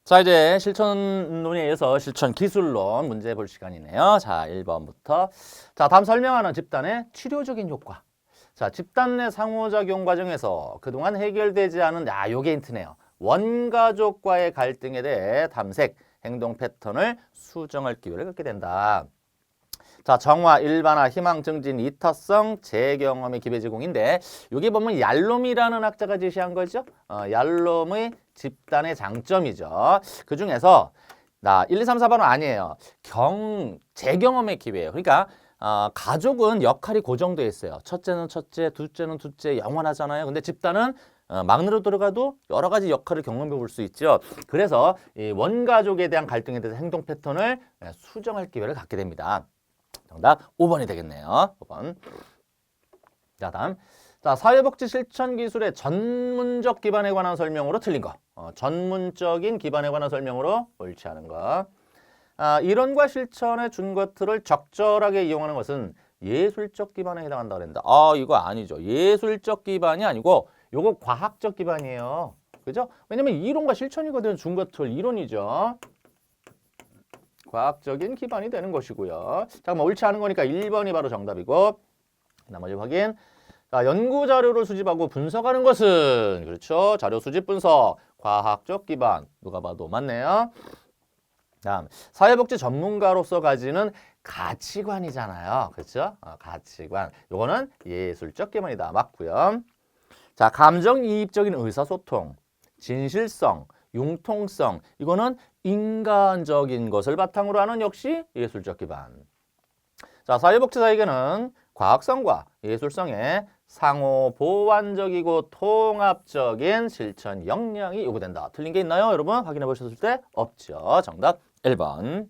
자, 이제 실천론에 의해서 실천 기술론 문제 볼 시간이네요. 자, 1번부터. 자, 다음 설명하는 집단의 치료적인 효과. 자, 집단 내 상호작용 과정에서 그동안 해결되지 않은, 요게 힌트네요. 원가족과의 갈등에 대해 탐색, 행동 패턴을 수정할 기회를 갖게 된다. 자, 정화, 일반화, 희망 증진, 이타성, 재경험의 기회 제공인데 여기 보면 얄롬이라는 학자가 제시한 거죠. 얄롬의 집단의 장점이죠. 그 중에서 1, 2, 3, 4번은 아니에요. 재경험의 기회예요. 그러니까 가족은 역할이 고정되어 있어요. 첫째는 첫째, 둘째는 둘째, 영원하잖아요. 근데 집단은 막내로 들어가도 여러 가지 역할을 경험해 볼 수 있죠. 그래서 이 원가족에 대한 갈등에 대해서 행동 패턴을 수정할 기회를 갖게 됩니다. 정답 5번이 되겠네요. 5번. 자, 다음. 자, 사회복지 실천 기술의 전문적 기반에 관한 설명으로 틀린 거. 전문적인 기반에 관한 설명으로 옳지 않은 거. 이론과 실천의 준 것들을 적절하게 이용하는 것은 예술적 기반에 해당한다고 그랬는데, 이거 아니죠. 예술적 기반이 아니고 요거 과학적 기반이에요. 그죠? 왜냐면 이론과 실천이거든. 준 것들 이론이죠. 과학적인 기반이 되는 것이고요. 잠깐만, 옳지 않은 거니까 1번이 바로 정답이고, 나머지 확인. 자, 연구 자료를 수집하고 분석하는 것은, 그렇죠. 자료 수집 분석, 과학적 기반. 누가 봐도 맞네요. 다음, 사회복지 전문가로서 가지는 가치관이잖아요. 그렇죠? 가치관. 요거는 예술적 기반이다. 맞고요. 자, 감정이입적인 의사소통, 진실성, 융통성, 이거는 인간적인 것을 바탕으로 하는 역시 예술적 기반. 자, 사회복지사에게는 과학성과 예술성의 상호 보완적이고 통합적인 실천 역량이 요구된다. 틀린 게 있나요? 여러분 확인해 보셨을 때 없죠. 정답 1번.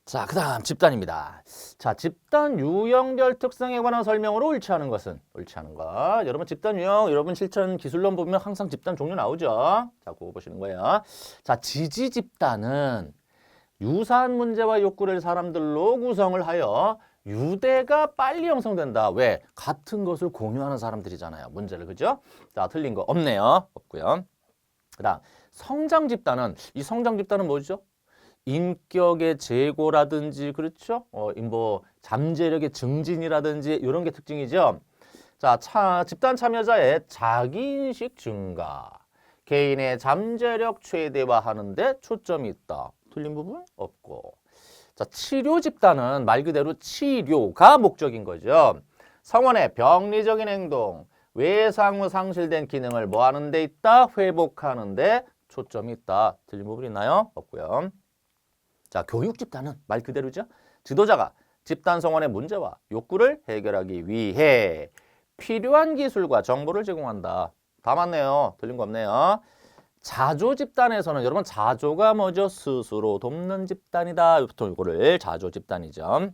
자, 그 다음 집단입니다. 자, 집단 유형별 특성에 관한 설명으로 옳지 않은 것은? 옳지 않은 거. 여러분 집단 유형, 여러분 실천 기술론 보면 항상 집단 종류 나오죠. 자, 그거 보시는 거예요. 자, 지지 집단은 유사한 문제와 욕구를 사람들로 구성을 하여 유대가 빨리 형성된다. 왜? 같은 것을 공유하는 사람들이잖아요. 문제를, 그죠? 자, 틀린 거 없네요. 없고요. 그 다음, 성장 집단은, 이 성장 집단은 뭐죠? 인격의 제고라든지, 그렇죠? 잠재력의 증진이라든지 이런 게 특징이죠. 자, 집단 참여자의 자기인식 증가, 개인의 잠재력 최대화하는 데 초점이 있다. 틀린 부분 없고. 자, 치료 집단은 말 그대로 치료가 목적인 거죠. 성원의 병리적인 행동, 외상 후 상실된 기능을 뭐 하는 데 있다? 회복하는 데 초점이 있다. 틀린 부분 있나요? 없고요. 자, 교육 집단은 말 그대로죠. 지도자가 집단 성원의 문제와 욕구를 해결하기 위해 필요한 기술과 정보를 제공한다. 다 맞네요. 틀린 거 없네요. 자조 집단에서는 여러분 자조가 뭐죠? 스스로 돕는 집단이다. 보통 이거를 자조 집단이죠.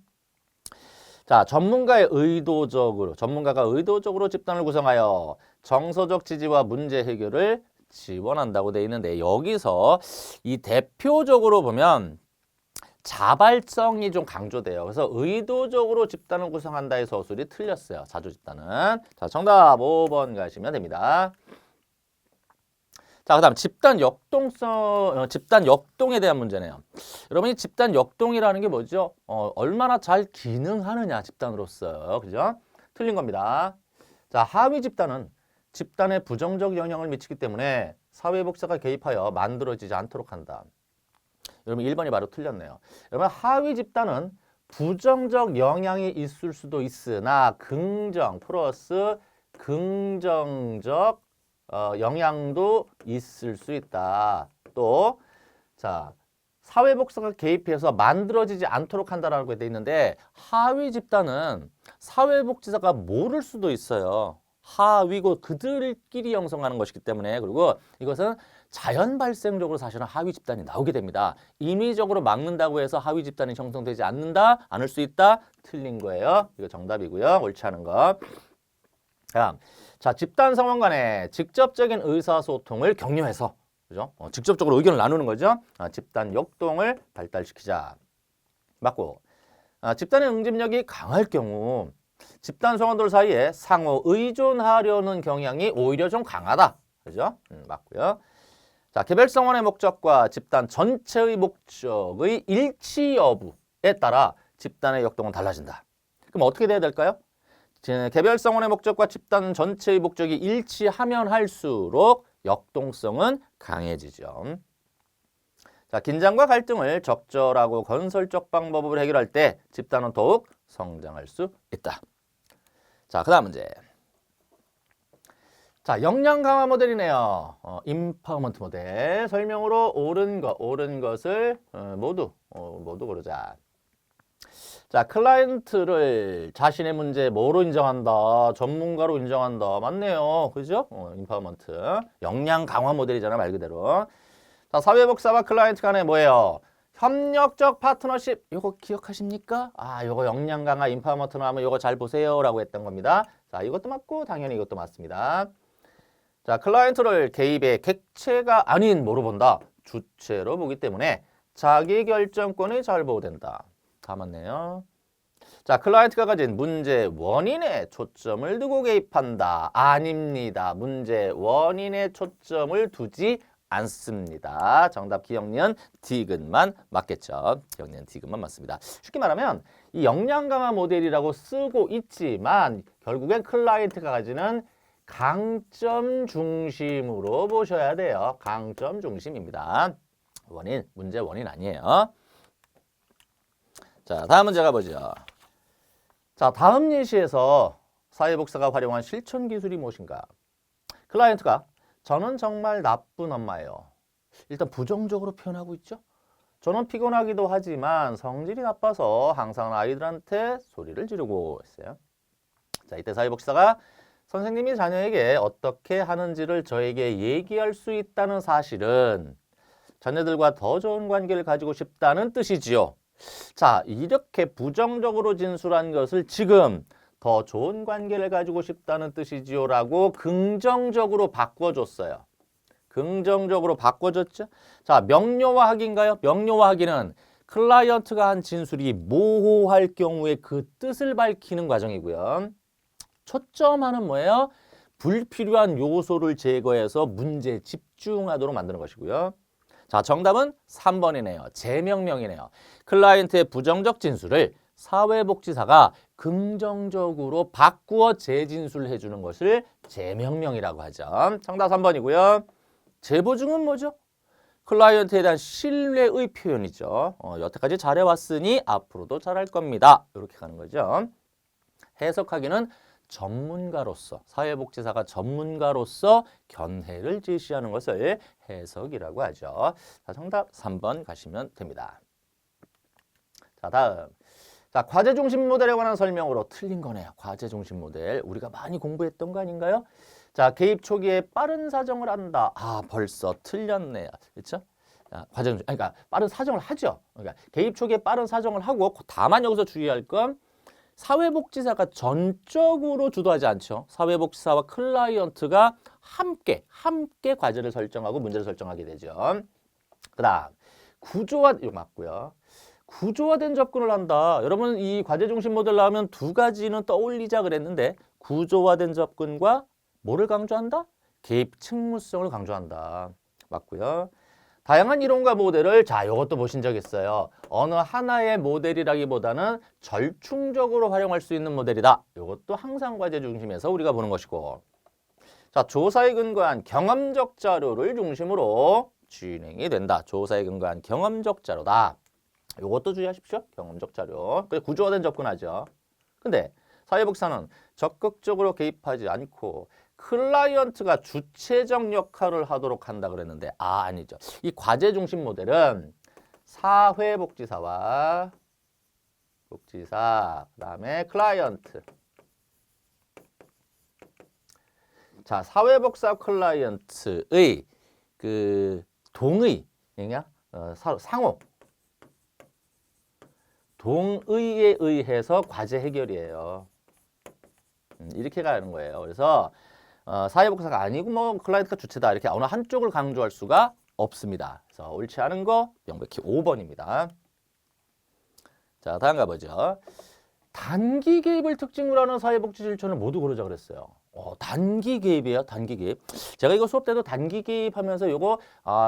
자, 전문가가 의도적으로 집단을 구성하여 정서적 지지와 문제 해결을 지원한다고 돼 있는데 여기서 이 대표적으로 보면 자발성이 좀 강조돼요. 그래서 의도적으로 집단을 구성한다의 서술이 틀렸어요. 자조 집단은. 자, 정답 5번 가시면 됩니다. 자, 그 다음 집단 역동에 대한 문제네요. 여러분이 집단 역동이라는 게 뭐죠? 얼마나 잘 기능하느냐, 집단으로서. 그죠? 틀린 겁니다. 자, 하위 집단은 집단에 부정적 영향을 미치기 때문에 사회복지사가 개입하여 만들어지지 않도록 한다. 여러분 1번이 바로 틀렸네요. 여러분 하위 집단은 부정적 영향이 있을 수도 있으나 긍정 플러스 긍정적 영향도 있을 수 있다. 또 자, 사회복지사가 개입해서 만들어지지 않도록 한다라고 돼 있는데 하위 집단은 사회복지사가 모를 수도 있어요. 하위고 그들끼리 형성하는 것이기 때문에 그리고 이것은 자연 발생적으로 사실은 하위 집단이 나오게 됩니다. 인위적으로 막는다고 해서 하위 집단이 형성되지 않을 수 있다. 틀린 거예요. 이거 정답이고요. 옳지 않은 거. 자, 집단 성원 간의 직접적인 의사소통을 격려해서 그죠? 직접적으로 의견을 나누는 거죠. 집단 역동을 발달시키자. 맞고. 집단의 응집력이 강할 경우 집단 성원들 사이에 상호 의존하려는 경향이 오히려 좀 강하다. 그죠? 맞고요. 자, 개별성원의 목적과 집단 전체의 목적의 일치 여부에 따라 집단의 역동은 달라진다. 그럼 어떻게 돼야 될까요? 개별성원의 목적과 집단 전체의 목적이 일치하면 할수록 역동성은 강해지죠. 자, 긴장과 갈등을 적절하고 건설적 방법으로 해결할 때 집단은 더욱 성장할 수 있다. 자, 그 다음 문제. 자, 역량 강화 모델이네요. 임파워먼트 모델. 설명으로 옳은 것을 모두 고르자. 자, 클라이언트를 자신의 문제 뭐로 인정한다? 전문가로 인정한다. 맞네요. 그죠? 임파워먼트. 역량 강화 모델이잖아, 말 그대로. 자, 사회복사와 클라이언트 간에 뭐예요? 협력적 파트너십. 이거 기억하십니까? 아, 이거 역량 강화 임파워먼트로 하면 이거 잘 보세요. 라고 했던 겁니다. 자, 이것도 맞고 당연히 이것도 맞습니다. 자, 클라이언트를 개입의 객체가 아닌 뭐로 본다? 주체로 보기 때문에 자기 결정권이 잘 보호된다. 다 맞네요. 자, 클라이언트가 가진 문제 원인에 초점을 두고 개입한다. 아닙니다. 문제 원인에 초점을 두지 않습니다. 정답 기억니은 디귿만 맞겠죠. 기억니은 디귿만 맞습니다. 쉽게 말하면 이 역량 강화 모델이라고 쓰고 있지만 결국엔 클라이언트가 가지는 강점 중심으로 보셔야 돼요. 강점 중심입니다. 문제 원인 아니에요. 자, 다음 문제 가보죠. 자, 다음 예시에서 사회복사가 활용한 실천 기술이 무엇인가? 클라이언트가 저는 정말 나쁜 엄마예요. 일단 부정적으로 표현하고 있죠. 저는 피곤하기도 하지만 성질이 나빠서 항상 아이들한테 소리를 지르고 있어요. 자, 이때 사회복사가 선생님이 자녀에게 어떻게 하는지를 저에게 얘기할 수 있다는 사실은 자녀들과 더 좋은 관계를 가지고 싶다는 뜻이지요. 자, 이렇게 부정적으로 진술한 것을 지금 더 좋은 관계를 가지고 싶다는 뜻이지요 라고 긍정적으로 바꿔줬어요. 긍정적으로 바꿔줬죠. 자, 명료화하기인가요? 명료화하기는 클라이언트가 한 진술이 모호할 경우에 그 뜻을 밝히는 과정이고요. 초점하는 뭐예요? 불필요한 요소를 제거해서 문제에 집중하도록 만드는 것이고요. 자, 정답은 3번이네요. 재명명이네요. 클라이언트의 부정적 진술을 사회복지사가 긍정적으로 바꾸어 재진술해 주는 것을 재명명이라고 하죠. 정답 3번이고요. 재보증은 뭐죠? 클라이언트에 대한 신뢰의 표현이죠. 여태까지 잘해왔으니 앞으로도 잘할 겁니다. 이렇게 가는 거죠. 해석하기는 전문가로서, 사회복지사가 전문가로서 견해를 제시하는 것을 해석이라고 하죠. 자, 정답 3번 가시면 됩니다. 자, 다음. 자, 과제 중심 모델에 관한 설명으로 틀린 거네요. 과제 중심 모델. 우리가 많이 공부했던 거 아닌가요? 자, 개입 초기에 빠른 사정을 한다. 아, 벌써 틀렸네요. 그렇죠? 과제 중심, 그러니까 빠른 사정을 하죠. 그러니까 개입 초기에 빠른 사정을 하고 다만 여기서 주의할 건 사회복지사가 전적으로 주도하지 않죠. 사회복지사와 클라이언트가 함께 과제를 설정하고 문제를 설정하게 되죠. 그 다음 구조화, 이거 맞고요. 구조화된 접근을 한다. 여러분 이 과제 중심 모델 나오면 두 가지는 떠올리자 그랬는데 구조화된 접근과 뭐를 강조한다? 개입 측무성을 강조한다. 맞고요. 다양한 이론과 모델을 자, 이것도 보신 적 있어요. 어느 하나의 모델이라기보다는 절충적으로 활용할 수 있는 모델이다. 이것도 항상 과제 중심에서 우리가 보는 것이고. 자, 조사에 근거한 경험적 자료를 중심으로 진행이 된다. 조사에 근거한 경험적 자료다. 이것도 주의하십시오. 경험적 자료. 그래서 구조화된 접근하죠. 근데 사회복사는 적극적으로 개입하지 않고 클라이언트가 주체적 역할을 하도록 한다 그랬는데 아니죠. 이 과제 중심 모델은 사회복지사와 복지사, 그다음에 클라이언트. 자, 사회복사 클라이언트의 그 동의, 상호, 동의에 의해서 과제 해결이에요. 이렇게 가는 거예요. 그래서 사회복사가 아니고 뭐 클라이언트가 주체다 이렇게 어느 한쪽을 강조할 수가 없습니다. 그래서 옳지 않은 거 명백히 5번입니다. 자, 다음 가보죠. 단기 개입을 특징으로 하는 사회복지 실천을 모두 고르자 그랬어요. 단기 개입이에요. 단기 개입. 제가 이거 수업 때도 단기 개입하면서 요거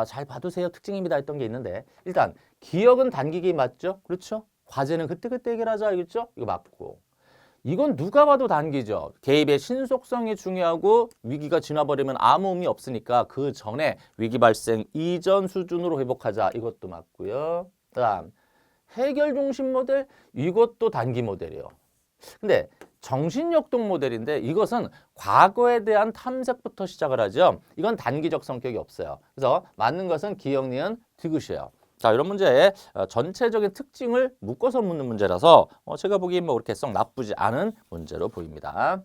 잘 봐두세요. 특징입니다 했던 게 있는데 일단 기억은 단기 개입 맞죠? 그렇죠? 과제는 그때그때 해결하자 알겠죠? 이거 맞고 이건 누가 봐도 단기죠. 개입의 신속성이 중요하고 위기가 지나버리면 아무 의미 없으니까 그 전에 위기 발생 이전 수준으로 회복하자. 이것도 맞고요. 그다음 해결 중심 모델 이것도 단기 모델이에요. 근데 정신역동 모델인데 이것은 과거에 대한 탐색부터 시작을 하죠. 이건 단기적 성격이 없어요. 그래서 맞는 것은 기억, 니은, 디귿이에요. 자, 이런 문제의 전체적인 특징을 묶어서 묻는 문제라서 제가 보기엔 뭐 그렇게 썩 나쁘지 않은 문제로 보입니다.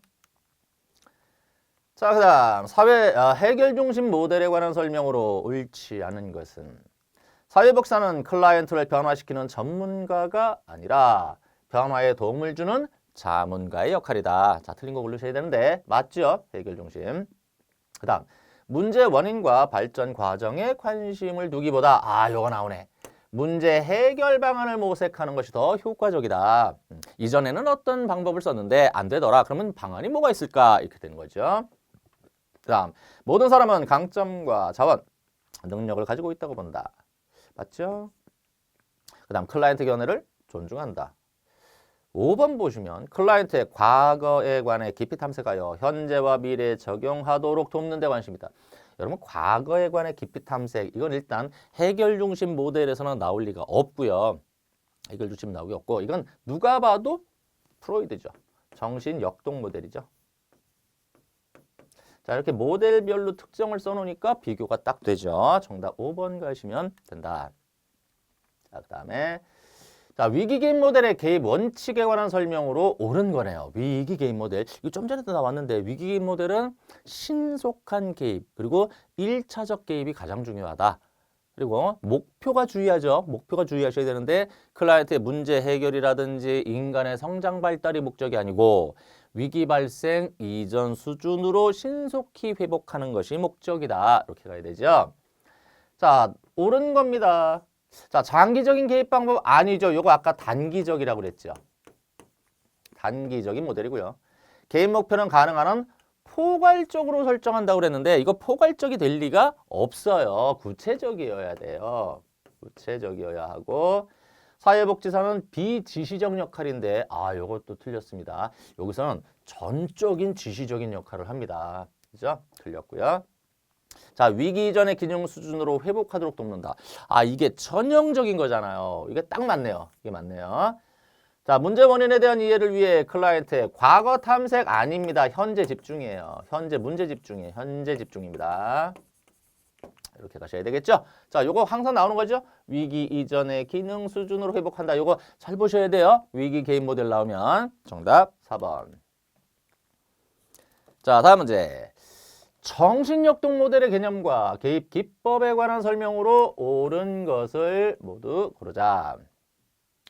자, 그다음 사회 해결 중심 모델에 관한 설명으로 옳지 않은 것은 사회복사는 클라이언트를 변화시키는 전문가가 아니라 변화에 도움을 주는 자문가의 역할이다. 자, 틀린 거 고르셔야 되는데 맞죠? 해결 중심. 그다음 문제 원인과 발전 과정에 관심을 두기보다 요거 나오네. 문제 해결 방안을 모색하는 것이 더 효과적이다. 이전에는 어떤 방법을 썼는데 안 되더라. 그러면 방안이 뭐가 있을까? 이렇게 되는 거죠. 그다음 모든 사람은 강점과 자원, 능력을 가지고 있다고 본다. 맞죠? 그다음 클라이언트 견해를 존중한다. 5번 보시면 클라이언트의 과거에 관해 깊이 탐색하여 현재와 미래에 적용하도록 돕는 데 관심이다. 여러분 과거에 관해 깊이 탐색 이건 일단 해결 중심 모델에서는 나올 리가 없고요. 해결 중심 나오기 없고 이건 누가 봐도 프로이드죠. 정신 역동 모델이죠. 자 이렇게 모델별로 특정을 써놓으니까 비교가 딱 되죠. 정답 5번 가시면 된다. 자 그다음에 자, 위기 개입 모델의 개입 원칙에 관한 설명으로 옳은 거네요. 위기 개입 모델. 이거 좀 전에도 나왔는데 위기 개입 모델은 신속한 개입 그리고 1차적 개입이 가장 중요하다. 그리고 목표가 주의하죠. 목표가 주의하셔야 되는데 클라이언트의 문제 해결이라든지 인간의 성장 발달이 목적이 아니고 위기 발생 이전 수준으로 신속히 회복하는 것이 목적이다. 이렇게 가야 되죠. 자, 옳은 겁니다. 자, 장기적인 개입 방법 아니죠. 요거 아까 단기적이라고 그랬죠. 단기적인 모델이고요. 개입 목표는 가능한 한 포괄적으로 설정한다고 그랬는데 이거 포괄적이 될 리가 없어요. 구체적이어야 돼요. 구체적이어야 하고 사회복지사는 비지시적 역할인데 요것도 틀렸습니다. 여기서는 전적인 지시적인 역할을 합니다. 그죠? 틀렸고요. 자, 위기 이전의 기능 수준으로 회복하도록 돕는다. 이게 전형적인 거잖아요. 이게 딱 맞네요. 이게 맞네요. 자, 문제 원인에 대한 이해를 위해 클라이언트의 과거 탐색 아닙니다. 현재 집중이에요. 현재 문제 집중이에요. 현재 집중입니다. 이렇게 가셔야 되겠죠? 자, 요거 항상 나오는 거죠? 위기 이전의 기능 수준으로 회복한다. 요거 잘 보셔야 돼요. 위기 개입 모델 나오면 정답 4번. 자, 다음 문제. 정신역동 모델의 개념과 개입 기법에 관한 설명으로 옳은 것을 모두 고르자.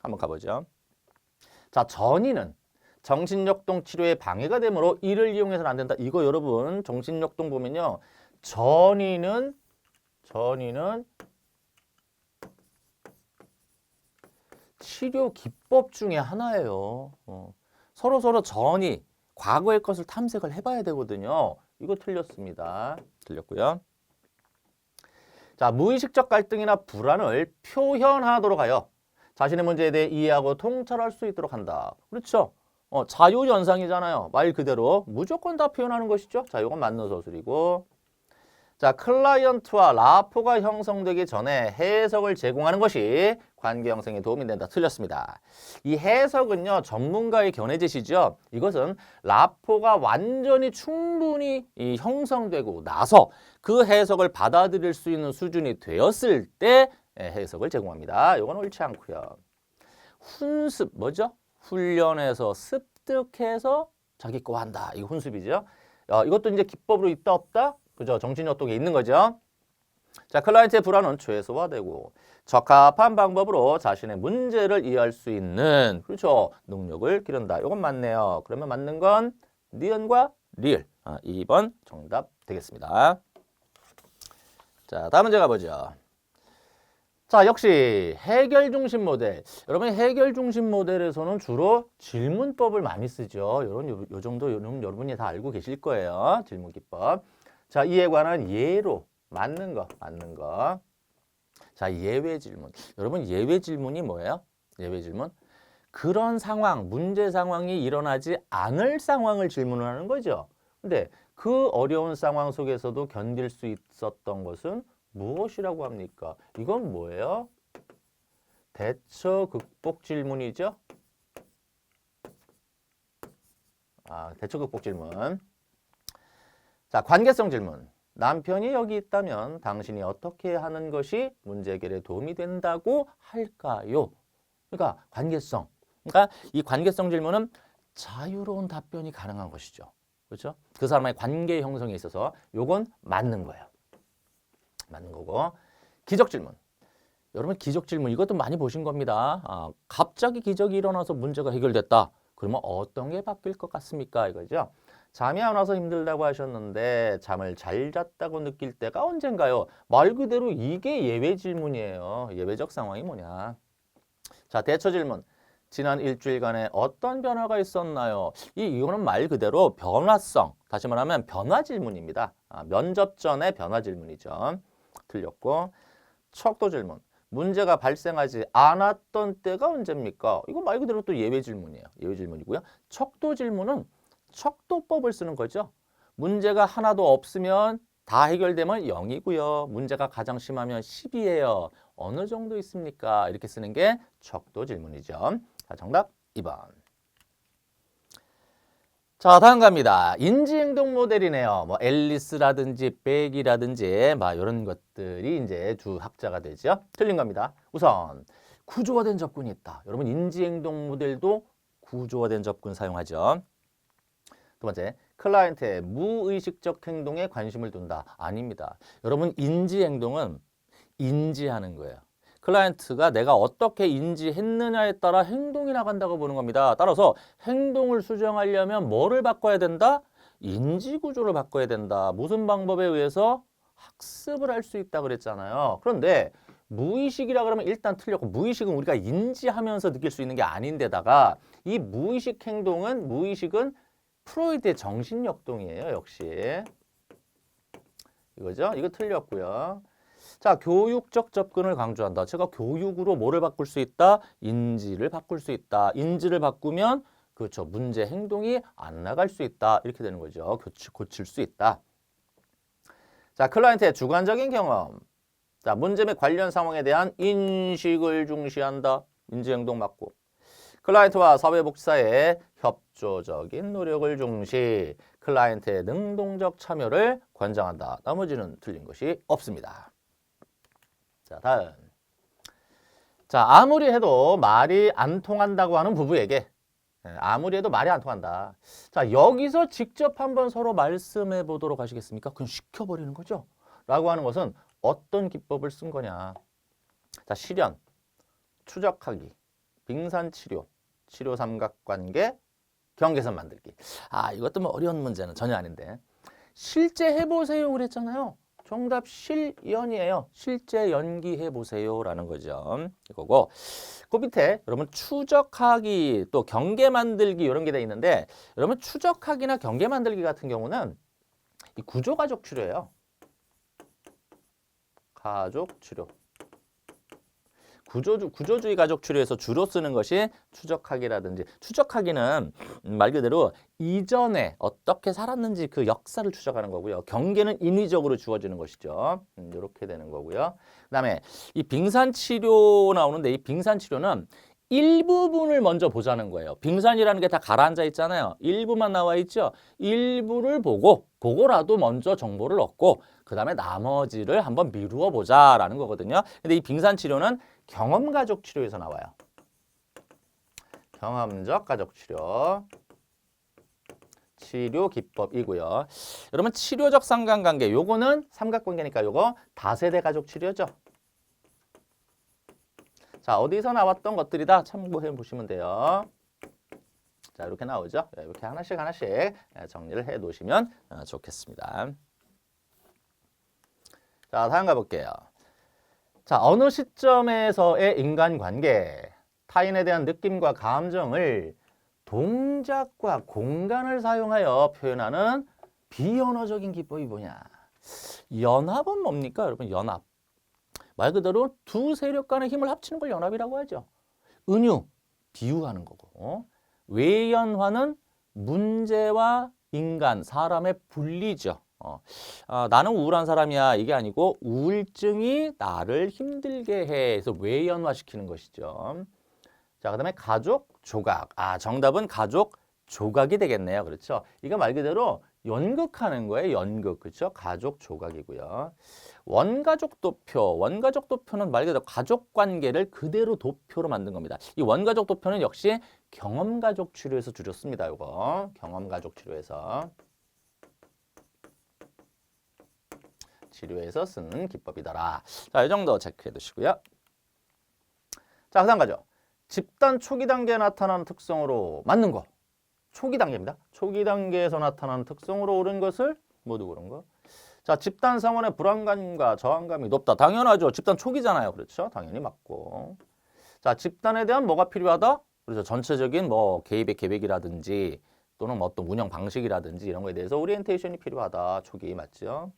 한번 가보죠. 자, 전이는 정신역동 치료에 방해가 되므로 이를 이용해서는 안 된다. 이거 여러분 정신역동 보면요. 전이는 치료 기법 중에 하나예요. 서로 전이 과거의 것을 탐색을 해봐야 되거든요. 이거 틀렸습니다. 틀렸고요. 자, 무의식적 갈등이나 불안을 표현하도록 하여 자신의 문제에 대해 이해하고 통찰할 수 있도록 한다. 그렇죠? 자유연상이잖아요. 말 그대로 무조건 다 표현하는 것이죠. 자, 이건 맞는 서술이고. 자, 클라이언트와 라포가 형성되기 전에 해석을 제공하는 것이 관계 형성에 도움이 된다. 틀렸습니다. 이 해석은요, 전문가의 견해 제시죠. 이것은 라포가 완전히 충분히 형성되고 나서 그 해석을 받아들일 수 있는 수준이 되었을 때 해석을 제공합니다. 이건 옳지 않고요. 훈습, 뭐죠? 훈련해서 습득해서 자기 거 한다. 이거 훈습이죠. 이것도 이제 기법으로 있다 없다? 그죠? 정신역동에 있는 거죠. 자, 클라이언트의 불안은 최소화되고 적합한 방법으로 자신의 문제를 이해할 수 있는 그렇죠. 능력을 기른다. 이건 맞네요. 그러면 맞는 건 니은과 리을. 2번 정답 되겠습니다. 자, 다음 문제 가보죠. 자, 역시 해결 중심 모델. 여러분 해결 중심 모델에서는 주로 질문법을 많이 쓰죠. 요 정도 여러분이 다 알고 계실 거예요. 질문 기법. 자, 이에 관한 예로 맞는 거. 자, 예외 질문. 여러분 예외 질문이 뭐예요? 예외 질문? 그런 상황, 문제 상황이 일어나지 않을 상황을 질문하는 거죠. 근데 그 어려운 상황 속에서도 견딜 수 있었던 것은 무엇이라고 합니까? 이건 뭐예요? 대처 극복 질문이죠. 대처 극복 질문. 자, 관계성 질문. 남편이 여기 있다면 당신이 어떻게 하는 것이 문제 해결에 도움이 된다고 할까요? 그러니까 관계성. 그러니까 이 관계성 질문은 자유로운 답변이 가능한 것이죠. 그렇죠? 그 사람의 관계 형성에 있어서 요건 맞는 거예요. 맞는 거고. 기적 질문. 여러분 기적 질문 이것도 많이 보신 겁니다. 갑자기 기적이 일어나서 문제가 해결됐다. 그러면 어떤 게 바뀔 것 같습니까? 이거죠. 잠이 안 와서 힘들다고 하셨는데 잠을 잘 잤다고 느낄 때가 언젠가요? 말 그대로 이게 예외 질문이에요. 예외적 상황이 뭐냐. 자, 대처 질문. 지난 일주일간에 어떤 변화가 있었나요? 이거는 말 그대로 변화성, 다시 말하면 변화 질문입니다. 면접 전에 변화 질문이죠. 틀렸고. 척도 질문. 문제가 발생하지 않았던 때가 언제입니까? 이거 말 그대로 또 예외 질문이에요. 예외 질문이고요. 척도 질문은 척도법을 쓰는 거죠. 문제가 하나도 없으면 다 해결되면 0이고요. 문제가 가장 심하면 10이에요. 어느 정도 있습니까? 이렇게 쓰는 게 척도 질문이죠. 자, 정답 2번. 자, 다음 갑니다. 인지행동 모델이네요. 뭐 앨리스라든지 백이라든지 막 이런 것들이 이제 주 학자가 되죠. 틀린 겁니다. 우선 구조화된 접근이 있다. 여러분 인지행동 모델도 구조화된 접근 사용하죠. 두 번째, 클라이언트의 무의식적 행동에 관심을 둔다. 아닙니다. 여러분 인지행동은 인지하는 거예요. 클라이언트가 내가 어떻게 인지했느냐에 따라 행동이 나간다고 보는 겁니다. 따라서 행동을 수정하려면 뭐를 바꿔야 된다? 인지구조를 바꿔야 된다. 무슨 방법에 의해서? 학습을 할 수 있다 그랬잖아요. 그런데 무의식이라 그러면 일단 틀렸고 무의식은 우리가 인지하면서 느낄 수 있는 게 아닌데다가 이 무의식은 프로이드의 정신역동이에요. 역시. 이거죠? 이거 틀렸고요. 자, 교육적 접근을 강조한다. 제가 교육으로 뭐를 바꿀 수 있다? 인지를 바꿀 수 있다. 인지를 바꾸면 그렇죠. 문제 행동이 안 나갈 수 있다. 이렇게 되는 거죠. 고칠 수 있다. 자, 클라이언트의 주관적인 경험. 자, 문제 및 관련 상황에 대한 인식을 중시한다. 인지 행동 맞고. 클라이언트와 사회복지사의 협조적인 노력을 중시. 클라이언트의 능동적 참여를 권장한다. 나머지는 틀린 것이 없습니다. 자, 다음. 자, 아무리 해도 말이 안 통한다고 하는 부부에게 아무리 해도 말이 안 통한다. 자, 여기서 직접 한번 서로 말씀해 보도록 하시겠습니까? 그냥 시켜버리는 거죠. 라고 하는 것은 어떤 기법을 쓴 거냐. 자, 실현, 추적하기, 빙산치료, 치료 삼각관계, 경계선 만들기. 이것도 뭐 어려운 문제는 전혀 아닌데. 실제 해보세요 그랬잖아요. 정답 실연이에요. 실제 연기해보세요 라는 거죠. 이거고 그 밑에 여러분 추적하기 또 경계 만들기 이런 게 돼 있는데 여러분 추적하기나 경계 만들기 같은 경우는 이 구조가족 치료예요. 가족 치료. 구조주의 가족 치료에서 주로 쓰는 것이 추적하기라든지 추적하기는 말 그대로 이전에 어떻게 살았는지 그 역사를 추적하는 거고요. 경계는 인위적으로 주어지는 것이죠. 이렇게 되는 거고요. 그다음에 이 빙산치료 나오는데 이 빙산치료는 일부분을 먼저 보자는 거예요. 빙산이라는 게 다 가라앉아 있잖아요. 일부만 나와 있죠. 일부를 보고라도 먼저 정보를 얻고 그 다음에 나머지를 한번 미루어 보자라는 거거든요. 근데 이 빙산치료는 경험가족 치료에서 나와요. 경험적 가족 치료. 치료 기법이고요. 여러분 치료적 상관관계 요거는 삼각관계니까 요거 다세대 가족 치료죠. 자, 어디서 나왔던 것들이다 참고해 보시면 돼요. 자, 이렇게 나오죠. 이렇게 하나씩 정리를 해 놓으시면 좋겠습니다. 자, 다음 가볼게요. 자, 어느 시점에서의 인간관계, 타인에 대한 느낌과 감정을 동작과 공간을 사용하여 표현하는 비언어적인 기법이 뭐냐? 연합은 뭡니까? 여러분, 연합. 말 그대로 두 세력 간의 힘을 합치는 걸 연합이라고 하죠. 은유, 비유하는 거고. 외연화는 문제와 인간, 사람의 분리죠. 나는 우울한 사람이야 이게 아니고 우울증이 나를 힘들게 해서 외연화시키는 것이죠. 자, 그다음에 가족 조각. 정답은 가족 조각이 되겠네요. 그렇죠? 이거 말 그대로 연극하는 거예요. 연극. 그렇죠? 가족 조각이고요. 원가족 도표. 원가족 도표는 말 그대로 가족 관계를 그대로 도표로 만든 겁니다. 이 원가족 도표는 역시 경험가족 치료에서 줄였습니다. 이거. 경험가족 치료에서. 치료에서 쓰는 기법이더라. 자, 이 정도 체크해 두시고요. 자, 그 다음 가죠. 집단 초기 단계에 나타나는 특성으로 맞는 거. 초기 단계입니다. 초기 단계에서 나타나는 특성으로 옳은 것을 모두 고른 거. 자, 집단 상원의 불안감과 저항감이 높다. 당연하죠. 집단 초기잖아요. 그렇죠? 당연히 맞고. 자, 집단에 대한 뭐가 필요하다? 그래서 전체적인 뭐 개입의 계획이라든지 또는 뭐 어떤 운영 방식이라든지 이런 거에 대해서 오리엔테이션이 필요하다. 초기 맞죠?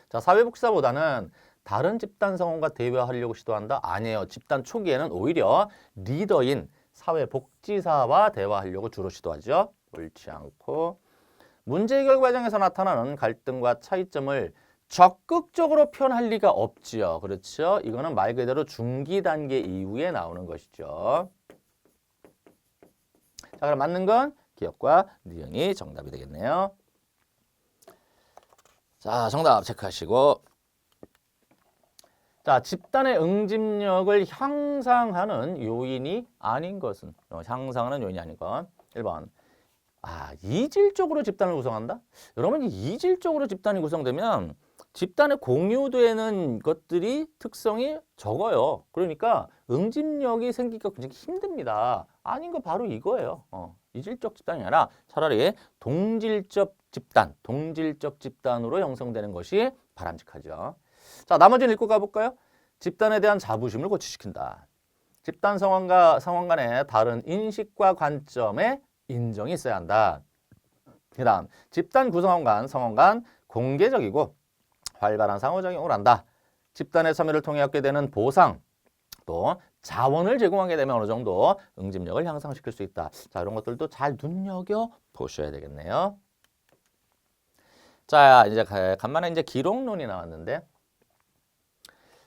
자, 사회복지사보다는 다른 집단 상원과 대화하려고 시도한다? 아니에요. 집단 초기에는 오히려 리더인 사회복지사와 대화하려고 주로 시도하죠. 옳지 않고. 문제 해결 과정에서 나타나는 갈등과 차이점을 적극적으로 표현할 리가 없지요. 그렇죠? 이거는 말 그대로 중기 단계 이후에 나오는 것이죠. 자, 그럼 맞는 건 기억과 니은이 정답이 되겠네요. 자, 정답 체크하시고. 자, 집단의 응집력을 향상하는 요인이 아닌 것은 향상하는 요인이 아닌 건 1번. 이질적으로 집단을 구성한다? 여러분, 이질적으로 집단이 구성되면 집단에 공유되는 것들이 특성이 적어요. 그러니까 응집력이 생기기가 굉장히 힘듭니다. 아닌 거 바로 이거예요. 이질적 집단이 아니라 차라리 동질적 집단으로 형성되는 것이 바람직하죠. 자, 나머지는 읽고 가볼까요? 집단에 대한 자부심을 고취시킨다. 집단 상황 간의 다른 인식과 관점에 인정이 있어야 한다. 그 다음, 집단 구성원 간, 성원 간 공개적이고 활발한 상호작용을 한다. 집단의 참여를 통해 얻게 되는 보상, 또 자원을 제공하게 되면 어느 정도 응집력을 향상시킬 수 있다. 자, 이런 것들도 잘 눈여겨보셔야 되겠네요. 자, 이제 간만에 이제 기록론이 나왔는데,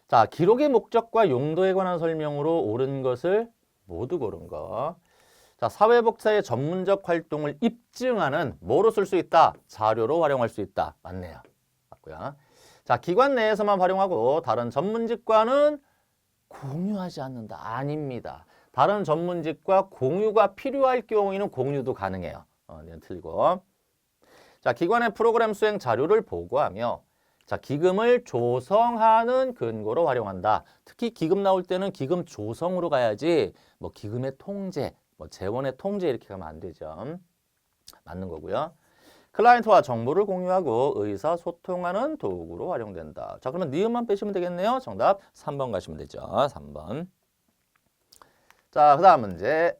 자, 기록의 목적과 용도에 관한 설명으로 옳은 것을 모두 고른 거. 자, 사회복지사의 전문적 활동을 입증하는 뭐로 쓸 수 있다? 자료로 활용할 수 있다. 맞네요. 맞고요. 자, 기관 내에서만 활용하고 다른 전문직과는 공유하지 않는다. 아닙니다. 다른 전문직과 공유가 필요할 경우에는 공유도 가능해요. 이건 틀리고. 자, 기관의 프로그램 수행 자료를 보고하며 자, 기금을 조성하는 근거로 활용한다. 특히 기금 나올 때는 기금 조성으로 가야지 뭐 기금의 통제, 뭐 재원의 통제 이렇게 가면 안 되죠. 맞는 거고요. 클라이언트와 정보를 공유하고 의사소통하는 도구로 활용된다. 자, 그러면 니은만 빼시면 되겠네요. 정답 3번 가시면 되죠. 3번. 자, 그 다음 문제.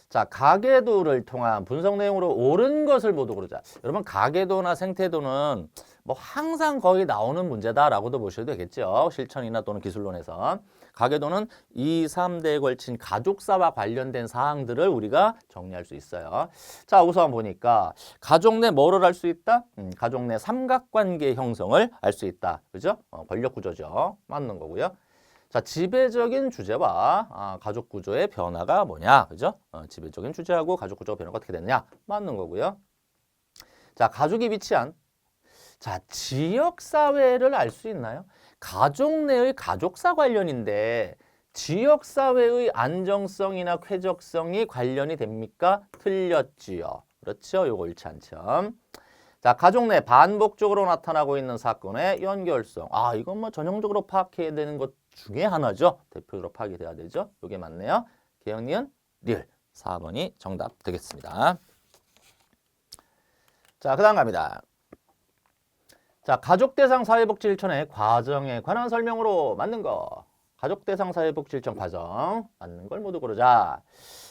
자, 가계도를 통한 분석 내용으로 옳은 것을 모두 고르자. 여러분, 가계도나 생태도는 뭐 항상 거의 나오는 문제다라고도 보셔도 되겠죠. 실천이나 또는 기술론에서. 가계도는 2, 3대에 걸친 가족사와 관련된 사항들을 우리가 정리할 수 있어요. 자, 우선 보니까 가족 내 뭐를 알 수 있다? 가족 내 삼각관계 형성을 알 수 있다. 그죠? 권력구조죠. 맞는 거고요. 자, 지배적인 주제와 가족 구조의 변화가 뭐냐? 그죠? 지배적인 주제하고 가족 구조의 변화가 어떻게 됐냐? 맞는 거고요. 자, 가족이 위치한 자, 지역사회를 알 수 있나요? 가족 내의 가족사 관련인데 지역사회의 안정성이나 쾌적성이 관련이 됩니까? 틀렸지요. 그렇죠? 요거 옳지 않죠. 자, 가족 내 반복적으로 나타나고 있는 사건의 연결성. 이건 뭐 전형적으로 파악해야 되는 것 중에 하나죠. 대표적으로 파악이 돼야 되죠. 요게 맞네요. 개혁니은 리을 4번이 정답 되겠습니다. 자, 그 다음 갑니다. 자, 가족 대상 사회복지 실천의 과정에 관한 설명으로 맞는 거. 가족 대상 사회복지 실천 과정 맞는 걸 모두 고르자.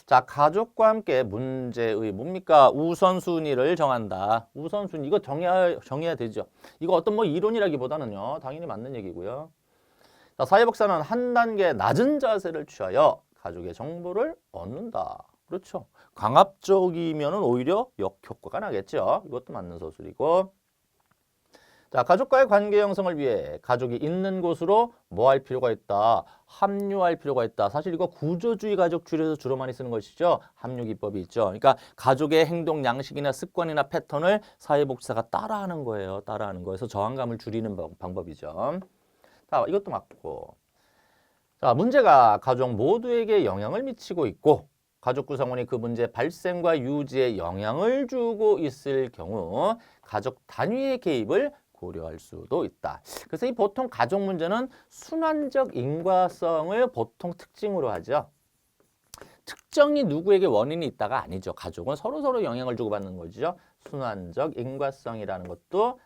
자, 가족과 함께 문제의 뭡니까? 우선순위를 정한다. 우선순위 이거 정해야 되죠. 이거 어떤 뭐 이론이라기보다는요. 당연히 맞는 얘기고요. 자, 사회복사는 한 단계 낮은 자세를 취하여 가족의 정보를 얻는다. 그렇죠. 강압적이면은 오히려 역효과가 나겠죠. 이것도 맞는 소설이고. 자, 가족과의 관계 형성을 위해 가족이 있는 곳으로 뭐 할 필요가 있다? 합류할 필요가 있다. 사실 이거 구조주의 가족주의에서 주로 많이 쓰는 것이죠. 합류 기법이 있죠. 그러니까 가족의 행동 양식이나 습관이나 패턴을 사회복지사가 따라하는 거예요. 따라하는 거에서 저항감을 줄이는 방법이죠. 자, 이것도 맞고. 자, 문제가 가족 모두에게 영향을 미치고 있고 가족 구성원이 그 문제 발생과 유지에 영향을 주고 있을 경우 가족 단위의 개입을 고려할 수도 있다. 그래서 이 보통 가족 문제는 순환적 인과성을 보통 특징으로 하죠. 특정이 누구에게 원인이 있다가 아니죠. 가족은 서로서로 영향을 주고받는 거죠. 순환적 인과성이라는 것도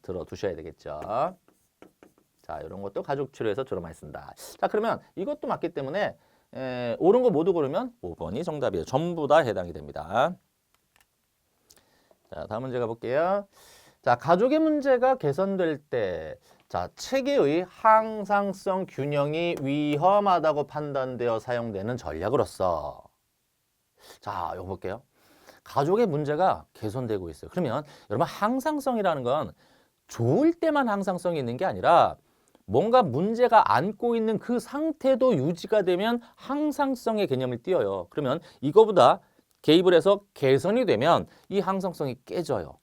들어두셔야 되겠죠. 자, 이런 것도 가족 치료에서 주로 많이 쓴다. 자, 그러면 이것도 맞기 때문에 옳은 거 모두 고르면 5번이 정답이에요. 전부 다 해당이 됩니다. 자, 다음 문제 가볼게요. 자, 가족의 문제가 개선될 때, 자, 체계의 항상성 균형이 위험하다고 판단되어 사용되는 전략으로서, 자, 이거 볼게요. 가족의 문제가 개선되고 있어요. 그러면 여러분 항상성이라는 건 좋을 때만 항상성이 있는 게 아니라 뭔가 문제가 안고 있는 그 상태도 유지가 되면 항상성의 개념을 띄어요. 그러면 이거보다 개입을 해서 개선이 되면 이 항상성이 깨져요.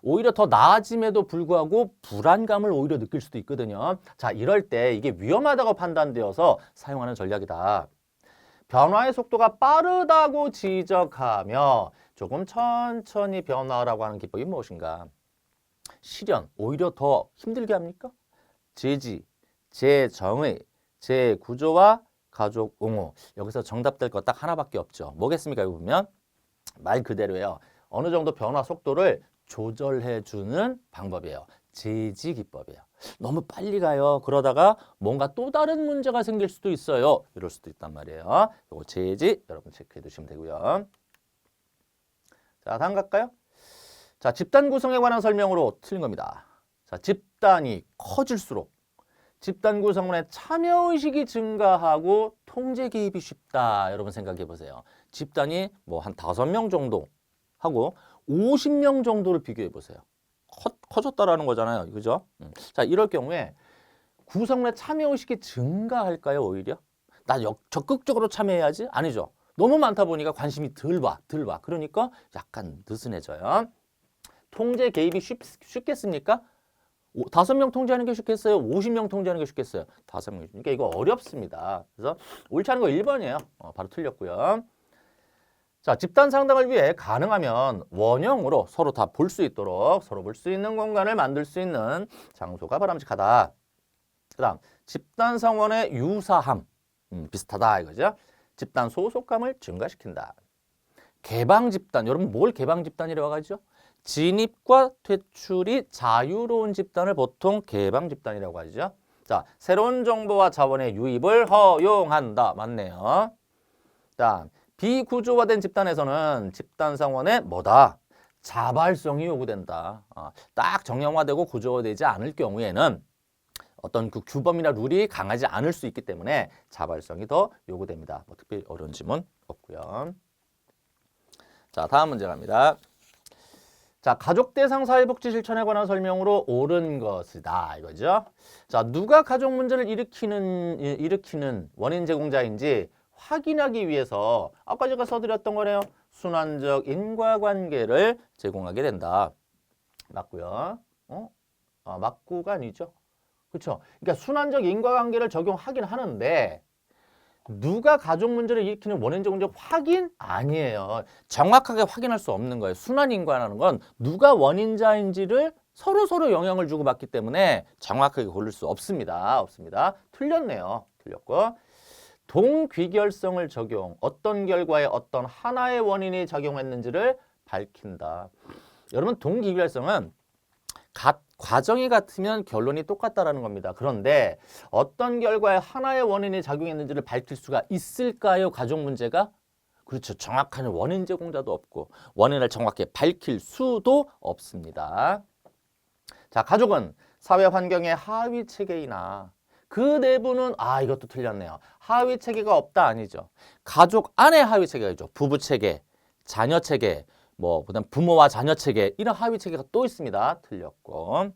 오히려 더 나아짐에도 불구하고 불안감을 오히려 느낄 수도 있거든요. 자, 이럴 때 이게 위험하다고 판단되어서 사용하는 전략이다. 변화의 속도가 빠르다고 지적하며 조금 천천히 변화라고 하는 기법이 무엇인가? 실현, 오히려 더 힘들게 합니까? 제지, 재정의, 재구조와 가족 옹호. 여기서 정답될 거 딱 하나밖에 없죠. 뭐겠습니까? 이거 보면 말 그대로예요. 어느 정도 변화 속도를 조절해주는 방법이에요. 제지 기법이에요. 너무 빨리 가요. 그러다가 뭔가 또 다른 문제가 생길 수도 있어요. 이럴 수도 있단 말이에요. 이거 제지 여러분 체크해 두시면 되고요. 자, 다음 갈까요? 자, 집단 구성에 관한 설명으로 틀린 겁니다. 자, 집단이 커질수록 집단 구성원의 참여의식이 증가하고 통제 개입이 쉽다. 여러분 생각해 보세요. 집단이 뭐 한 5명 정도 하고 50명 정도를 비교해 보세요. 커졌다라는 거잖아요. 그죠? 자, 이럴 경우에 구성원의 참여의식이 증가할까요? 오히려? 나 적극적으로 참여해야지? 아니죠. 너무 많다 보니까 관심이 덜 와. 그러니까 약간 느슨해져요. 통제 개입이 쉽겠습니까? 5명 통제하는 게 쉽겠어요? 50명 통제하는 게 쉽겠어요? 5명. 그러니까 이거 어렵습니다. 그래서 옳지 않은 거 1번이에요. 바로 틀렸고요. 자, 집단 상담을 위해 가능하면 원형으로 서로 다 볼 수 있도록 서로 볼 수 있는 공간을 만들 수 있는 장소가 바람직하다. 그 다음 집단 성원의 유사함, 비슷하다 이거죠. 집단 소속감을 증가시킨다. 개방 집단, 여러분 뭘 개방 집단이라고 하죠? 진입과 퇴출이 자유로운 집단을 보통 개방 집단이라고 하죠. 자, 새로운 정보와 자원의 유입을 허용한다. 맞네요. 다음 비구조화된 집단에서는 집단 상원의 뭐다? 자발성이 요구된다. 딱 정형화되고 구조화되지 않을 경우에는 어떤 그 규범이나 룰이 강하지 않을 수 있기 때문에 자발성이 더 요구됩니다. 뭐 특별히 어려운 질문 없고요. 자, 다음 문제 갑니다. 자, 가족 대상 사회복지 실천에 관한 설명으로 옳은 것이다 이거죠. 자, 누가 가족 문제를 일으키는 원인 제공자인지 확인하기 위해서 아까 제가 써드렸던 거네요. 순환적 인과관계를 제공하게 된다. 맞고요. 맞고가 아니죠. 그렇죠. 그러니까 순환적 인과관계를 적용하긴 하는데 누가 가족 문제를 일으키는 원인 제공자 확인? 아니에요. 정확하게 확인할 수 없는 거예요. 순환인과라는 건 누가 원인자인지를 서로 영향을 주고받기 때문에 정확하게 고를 수 없습니다. 틀렸네요. 틀렸고. 동귀결성을 적용. 어떤 결과에 어떤 하나의 원인이 작용했는지를 밝힌다. 여러분 동귀결성은 과정이 같으면 결론이 똑같다라는 겁니다. 그런데 어떤 결과에 하나의 원인이 작용했는지를 밝힐 수가 있을까요? 가족 문제가? 그렇죠. 정확한 원인 제공자도 없고 원인을 정확히 밝힐 수도 없습니다. 자, 가족은 사회 환경의 하위 체계이나 그 내부는 이것도 틀렸네요. 하위 체계가 없다 아니죠. 가족 안에 하위 체계가 있죠. 부부 체계, 자녀 체계, 그다음 부모와 자녀 체계 이런 하위 체계가 또 있습니다. 틀렸고.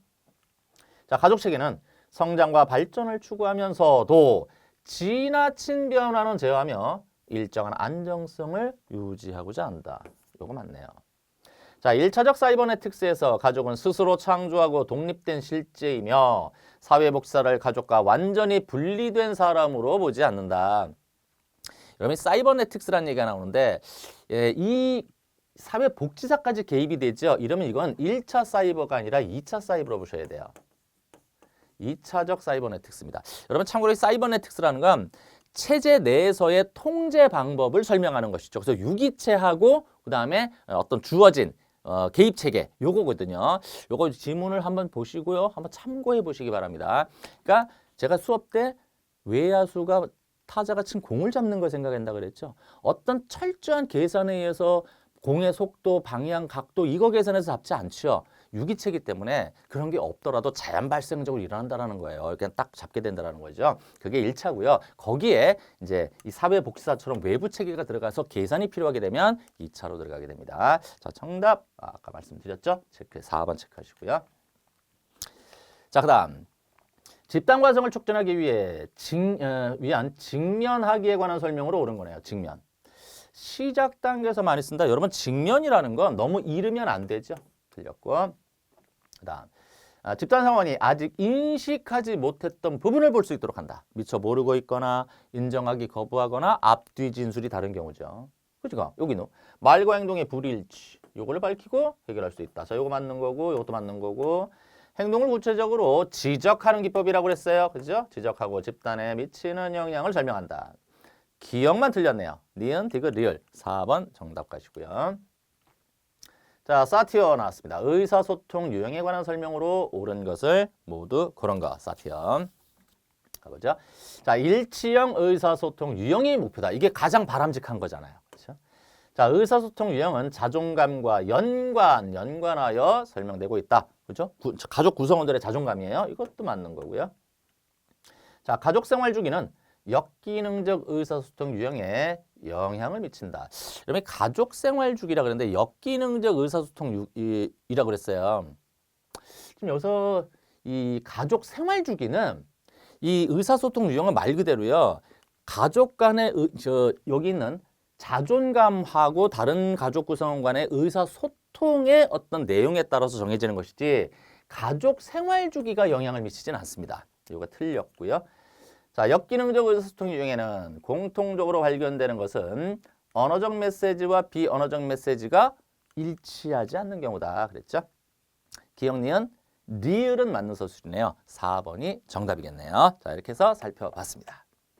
자, 가족 체계는 성장과 발전을 추구하면서도 지나친 변화는 제어하며 일정한 안정성을 유지하고자 한다. 요거 맞네요. 자, 1차적 사이버네틱스에서 가족은 스스로 창조하고 독립된 실제이며 사회복사를 가족과 완전히 분리된 사람으로 보지 않는다. 여러분 사이버네틱스라는 얘기가 나오는데 이 사회복지사까지 개입이 되죠. 이러면 이건 1차 사이버가 아니라 2차 사이버로 보셔야 돼요. 2차적 사이버네틱스입니다. 여러분 참고로 이 사이버네틱스라는 건 체제 내에서의 통제 방법을 설명하는 것이죠. 그래서 유기체하고 그다음에 어떤 주어진 개입 체계 요거거든요. 요거 지문을 한번 보시고요. 한번 참고해 보시기 바랍니다. 그러니까 제가 수업 때 외야수가 타자가 친 공을 잡는 걸 생각한다 그랬죠. 어떤 철저한 계산에 의해서 공의 속도, 방향, 각도 이거 계산해서 잡지 않죠. 유기체이기 때문에 그런 게 없더라도 자연 발생적으로 일어난다는 거예요. 그냥 딱 잡게 된다는 거죠. 그게 1차고요. 거기에 이제 이 사회복지사처럼 외부 체계가 들어가서 계산이 필요하게 되면 2차로 들어가게 됩니다. 자, 정답 아까 말씀드렸죠. 체크 4번 체크하시고요. 자, 그다음 집단 과정을 촉진하기 위한 직면하기에 관한 설명으로 옳은 거네요. 직면. 시작 단계에서 많이 쓴다. 여러분 직면이라는 건 너무 이르면 안 되죠. 틀렸고. 그다음 집단 상황이 아직 인식하지 못했던 부분을 볼 수 있도록 한다. 미처 모르고 있거나 인정하기 거부하거나 앞뒤 진술이 다른 경우죠. 그죠? 여기는 말과 행동의 불일치. 요거를 밝히고 해결할 수 있다. 자, 요거 맞는 거고 요것도 맞는 거고 행동을 구체적으로 지적하는 기법이라고 그랬어요. 그죠? 지적하고 집단에 미치는 영향을 설명한다. 기억만 틀렸네요. 니은, 디귿, 리을. 4번 정답 가시고요. 자, 사티어 나왔습니다. 의사소통 유형에 관한 설명으로 옳은 것을 모두 고른 거. 사티어. 가보죠. 자, 일치형 의사소통 유형이 목표다. 이게 가장 바람직한 거잖아요. 그렇죠? 자, 의사소통 유형은 자존감과 연관하여 설명되고 있다. 그렇죠? 가족 구성원들의 자존감이에요. 이것도 맞는 거고요. 자, 가족 생활 주기는 역기능적 의사소통 유형에 영향을 미친다. 여러분 가족 생활 주기라 그랬는데 역기능적 의사소통이라 그랬어요. 지금 여기서 이 가족 생활 주기는 이 의사소통 유형은 말 그대로요. 가족 간의 여기 있는 자존감하고 다른 가족 구성원 간의 의사소통의 어떤 내용에 따라서 정해지는 것이지 가족 생활 주기가 영향을 미치지는 않습니다. 이거 틀렸고요. 자, 역기능적 의사소통 유형에는 공통적으로 발견되는 것은 언어적 메시지와 비언어적 메시지가 일치하지 않는 경우다. 그랬죠? 기억, 니은, 리을은 맞는 서술이네요. 4번이 정답이겠네요. 자, 이렇게 해서 살펴봤습니다.